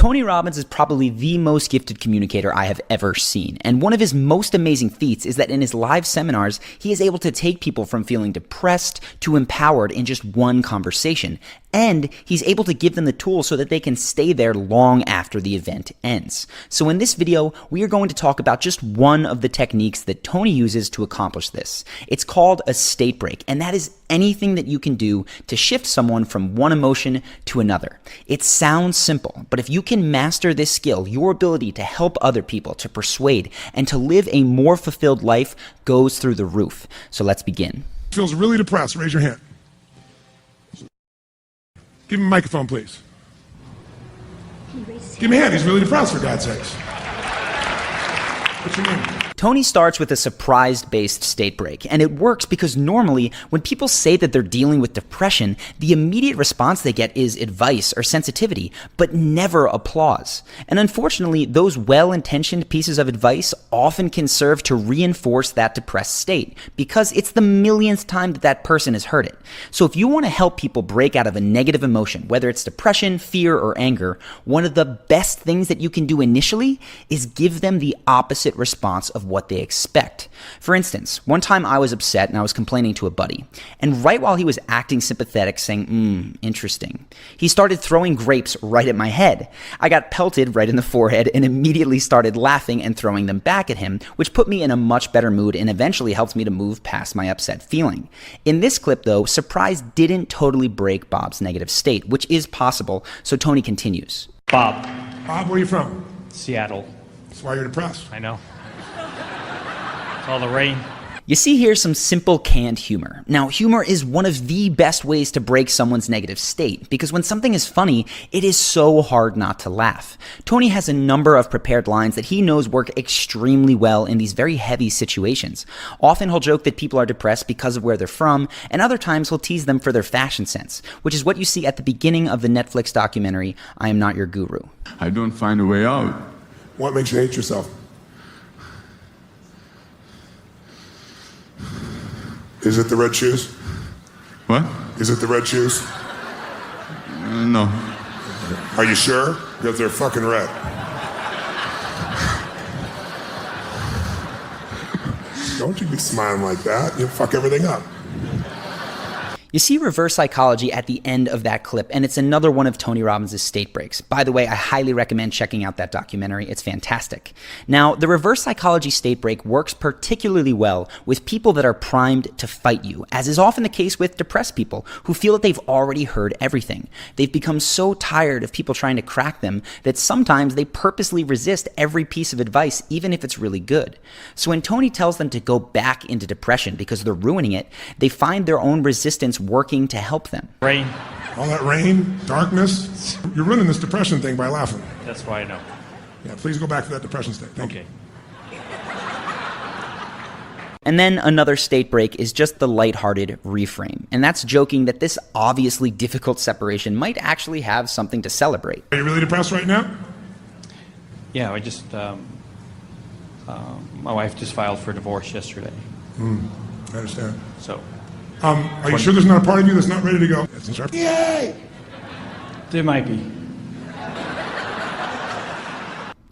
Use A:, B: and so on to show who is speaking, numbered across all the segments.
A: Tony Robbins is probably the most gifted communicator I have ever seen, and one of his most amazing feats is that in his live seminars, he is able to take people from feeling depressed to empowered in just one conversation, and he's able to give them the tools so that they can stay there long after the event ends. So in this video, we are going to talk about just one of the techniques that Tony uses to accomplish this. It's called a state break, and that is anything that you can do to shift someone from one emotion to another. It sounds simple, but if you can master this skill, your ability to help other people, to persuade, and to live a more fulfilled life goes through the roof. So let's begin.
B: Feels really depressed. Raise your hand. Give him a microphone, please. Give him a hand. He's really depressed, for God's sakes. What's your name?
A: Tony starts with a surprise-based state break, and it works because normally when people say that they're dealing with depression, the immediate response they get is advice or sensitivity, but never applause. And unfortunately, those well-intentioned pieces of advice often can serve to reinforce that depressed state because it's the millionth time that that person has heard it. So if you want to help people break out of a negative emotion, whether it's depression, fear, or anger, one of the best things that you can do initially is give them the opposite response of what they expect. For instance, one time I was upset and I was complaining to a buddy, and right while he was acting sympathetic, saying, interesting, he started throwing grapes right at my head. I got pelted right in the forehead and immediately started laughing and throwing them back at him, which put me in a much better mood and eventually helped me to move past my upset feeling. In this clip though, surprise didn't totally break Bob's negative state, which is possible, so Tony continues.
C: Bob.
B: Bob, where are you from?
C: Seattle.
B: That's why you're depressed.
C: I know. All the rain.
A: You see here some simple canned humor. Now, humor is one of the best ways to break someone's negative state, because when something is funny, it is so hard not to laugh. Tony has a number of prepared lines that he knows work extremely well in these very heavy situations. Often he'll joke that people are depressed because of where they're from, and other times he'll tease them for their fashion sense, which is what you see at the beginning of the Netflix documentary, I Am Not Your Guru.
D: I don't find a way out.
B: What makes you hate yourself? Is it the red shoes?
D: What?
B: Is it the red shoes?
D: No.
B: Are you sure? Because they're fucking red. Don't you be smiling like that. You'll fuck everything up.
A: You see reverse psychology at the end of that clip, and it's another one of Tony Robbins' state breaks. By the way, I highly recommend checking out that documentary. It's fantastic. Now, the reverse psychology state break works particularly well with people that are primed to fight you, as is often the case with depressed people who feel that they've already heard everything. They've become so tired of people trying to crack them that sometimes they purposely resist every piece of advice, even if it's really good. So when Tony tells them to go back into depression because they're ruining it, they find their own resistance working to help them.
C: Rain.
B: All that rain, darkness. You're ruining this depression thing by laughing.
C: That's why I know.
B: Yeah, please go back to that depression state. Thank you.
A: And then another state break is just the lighthearted reframe. And that's joking that this obviously difficult separation might actually have something to celebrate.
B: Are you really depressed right now?
C: Yeah, I just, my wife just filed for divorce yesterday.
B: I understand.
C: So.
B: Are you sure there's not a part of you that's not ready to go? Yay!
C: There might be.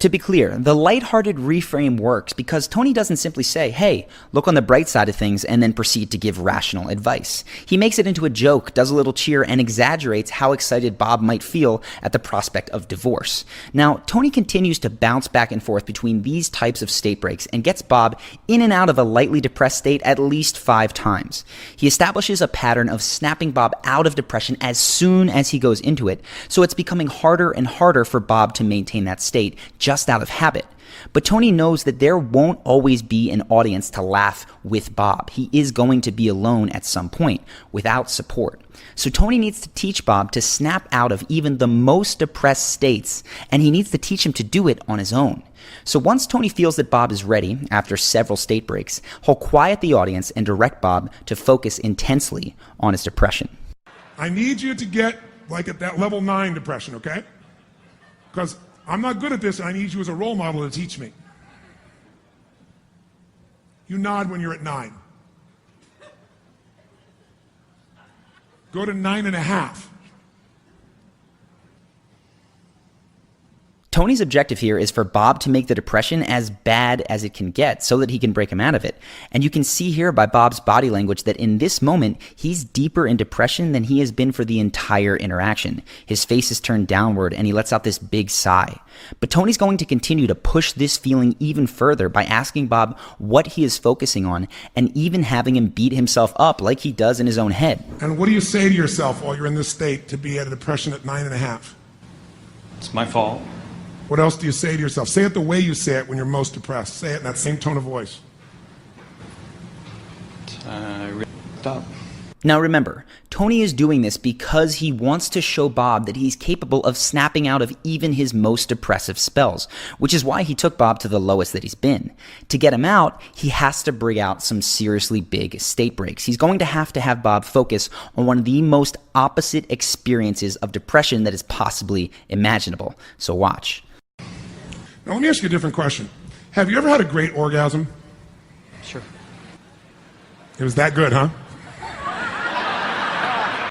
A: To be clear, the lighthearted reframe works because Tony doesn't simply say, hey, look on the bright side of things, and then proceed to give rational advice. He makes it into a joke, does a little cheer, and exaggerates how excited Bob might feel at the prospect of divorce. Now, Tony continues to bounce back and forth between these types of state breaks and gets Bob in and out of a lightly depressed state at least 5 times. He establishes a pattern of snapping Bob out of depression as soon as he goes into it, so it's becoming harder and harder for Bob to maintain that state just out of habit. But Tony knows that there won't always be an audience to laugh with Bob. He is going to be alone at some point without support. So Tony needs to teach Bob to snap out of even the most depressed states, and he needs to teach him to do it on his own. So once Tony feels that Bob is ready, after several state breaks, he'll quiet the audience and direct Bob to focus intensely on his depression.
B: I need you to get like at that level 9 depression, okay? Because I'm not good at this, and I need you as a role model to teach me. You nod when you're at 9. Go to 9.5.
A: Tony's objective here is for Bob to make the depression as bad as it can get so that he can break him out of it. And you can see here by Bob's body language that in this moment, he's deeper in depression than he has been for the entire interaction. His face is turned downward and he lets out this big sigh. But Tony's going to continue to push this feeling even further by asking Bob what he is focusing on and even having him beat himself up like he does in his own head.
B: And what do you say to yourself while you're in this state to be at a depression at 9.5?
C: It's my fault.
B: What else do you say to yourself? Say it the way you say it when you're most depressed. Say it in that same tone of voice.
C: I really f***ed up.
A: Now remember, Tony is doing this because he wants to show Bob that he's capable of snapping out of even his most depressive spells, which is why he took Bob to the lowest that he's been. To get him out, he has to bring out some seriously big state breaks. He's going to have Bob focus on one of the most opposite experiences of depression that is possibly imaginable. So watch.
B: Now let me ask you a different question. Have you ever had a great orgasm?
C: Sure.
B: It was that good, huh?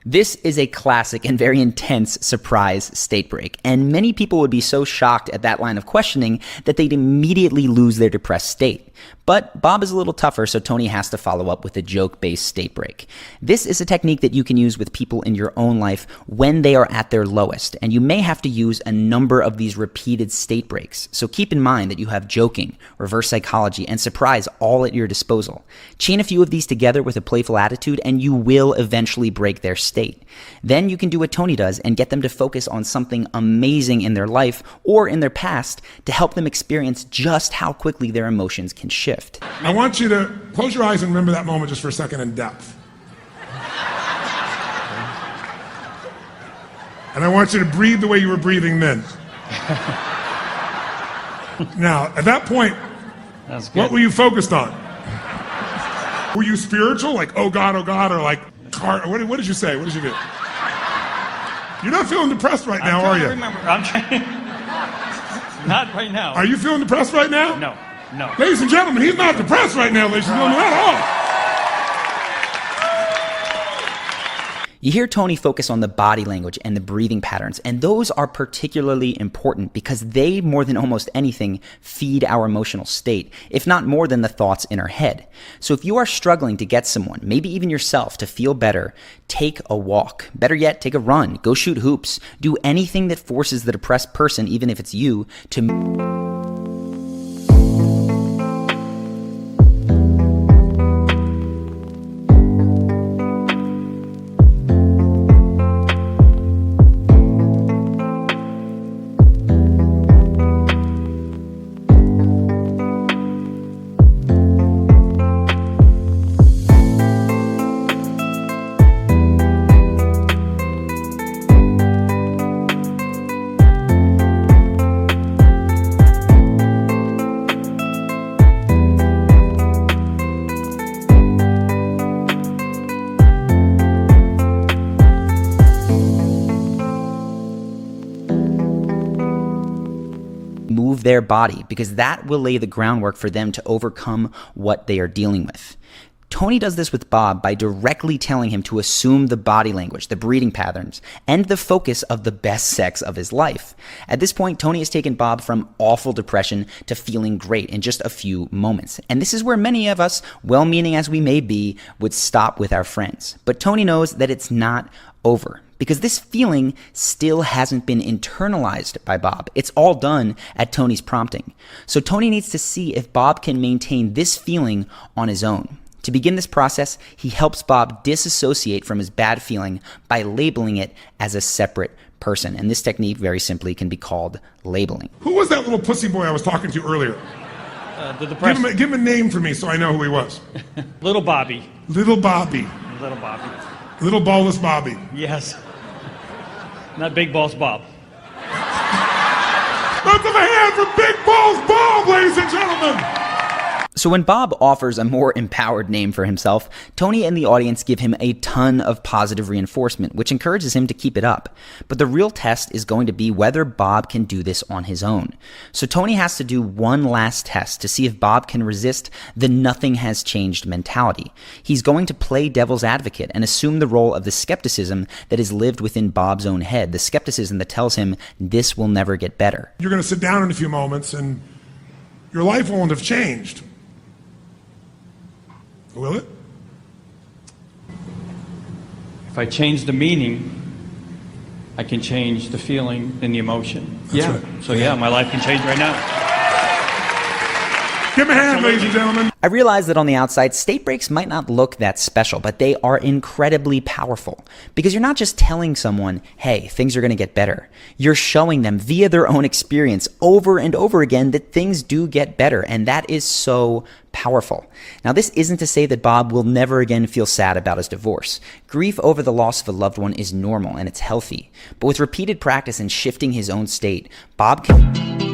A: This is a classic and very intense surprise state break, and many people would be so shocked at that line of questioning that they'd immediately lose their depressed state. But Bob is a little tougher, so Tony has to follow up with a joke-based state break. This is a technique that you can use with people in your own life when they are at their lowest, and you may have to use a number of these repeated state breaks. So keep in mind that you have joking, reverse psychology, and surprise all at your disposal. Chain a few of these together with a playful attitude, and you will eventually break their state. Then you can do what Tony does and get them to focus on something amazing in their life or in their past to help them experience just how quickly their emotions can shift.
B: I want you to close your eyes and remember that moment just for a second in depth. And I want you to breathe the way you were breathing then. Now, at that point, what were you focused on? Were you spiritual, like, oh God, or like, what did you say? What did you do? You're not feeling depressed right now, are you?
C: I'm trying. Not right now.
B: Are you feeling depressed right now?
C: No. No.
B: Ladies and gentlemen, he's not depressed right now, ladies and gentlemen, at all.
A: You hear Tony focus on the body language and the breathing patterns, and those are particularly important because they, more than almost anything, feed our emotional state, if not more than the thoughts in our head. So if you are struggling to get someone, maybe even yourself, to feel better, take a walk. Better yet, take a run, go shoot hoops, do anything that forces the depressed person, even if it's you, to move their body, because that will lay the groundwork for them to overcome what they are dealing with. Tony does this with Bob by directly telling him to assume the body language, the breathing patterns, and the focus of the best sex of his life. At this point, Tony has taken Bob from awful depression to feeling great in just a few moments. And this is where many of us, well-meaning as we may be, would stop with our friends. But Tony knows that it's not over, because this feeling still hasn't been internalized by Bob. It's all done at Tony's prompting. So Tony needs to see if Bob can maintain this feeling on his own. To begin this process, he helps Bob disassociate from his bad feeling by labeling it as a separate person. And this technique, very simply, can be called labeling.
B: Who was that little pussy boy I was talking to earlier?
C: The depression.
B: Give him a name for me so I know who he was.
C: Little Bobby.
B: Little Bobby.
C: Little Bobby.
B: Little ballless Bobby.
C: Yes. Not Big Balls Bob.
B: Let's have a hand for Big Balls Bob, ladies and gentlemen.
A: So when Bob offers a more empowered name for himself, Tony and the audience give him a ton of positive reinforcement, which encourages him to keep it up. But the real test is going to be whether Bob can do this on his own. So Tony has to do one last test to see if Bob can resist the nothing has changed mentality. He's going to play devil's advocate and assume the role of the skepticism that is lived within Bob's own head, the skepticism that tells him this will never get better.
B: You're going to sit down in a few moments and your life won't have changed. Will it?
C: If I change the meaning, I can change the feeling and the emotion.
B: That's right.
C: So my life can change right now.
B: Give him a hand, ladies and gentlemen.
A: I realize that on the outside, state breaks might not look that special, but they are incredibly powerful because you're not just telling someone, hey, things are going to get better. You're showing them via their own experience over and over again that things do get better, and that is so powerful. Now, this isn't to say that Bob will never again feel sad about his divorce. Grief over the loss of a loved one is normal and it's healthy, but with repeated practice and shifting his own state, Bob can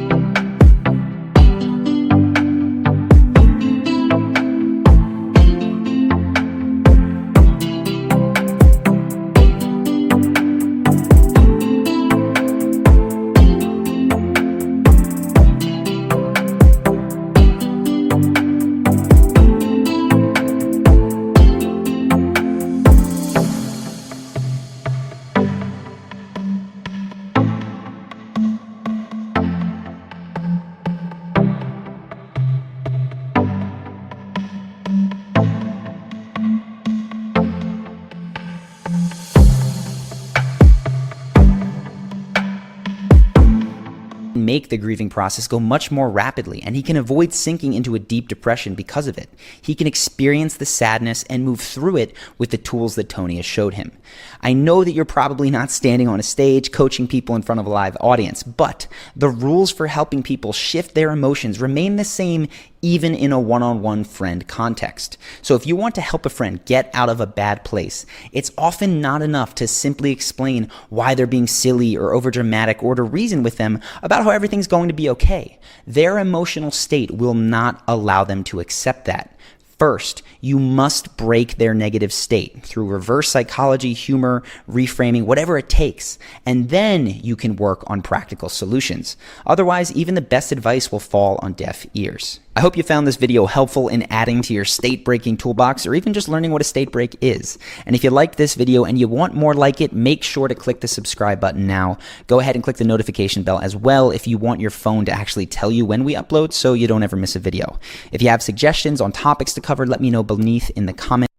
A: make the grieving process go much more rapidly, and he can avoid sinking into a deep depression because of it. He can experience the sadness and move through it with the tools that Tony has showed him. I know that you're probably not standing on a stage coaching people in front of a live audience, but the rules for helping people shift their emotions remain the same even in a one-on-one friend context. So if you want to help a friend get out of a bad place, it's often not enough to simply explain why they're being silly or overdramatic or to reason with them about how everything's going to be okay. Their emotional state will not allow them to accept that. First, you must break their negative state through reverse psychology, humor, reframing, whatever it takes, and then you can work on practical solutions. Otherwise, even the best advice will fall on deaf ears. I hope you found this video helpful in adding to your state breaking toolbox or even just learning what a state break is. And if you liked this video and you want more like it, make sure to click the subscribe button now. Go ahead and click the notification bell as well if you want your phone to actually tell you when we upload so you don't ever miss a video. If you have suggestions on topics to cover, let me know beneath in the comments.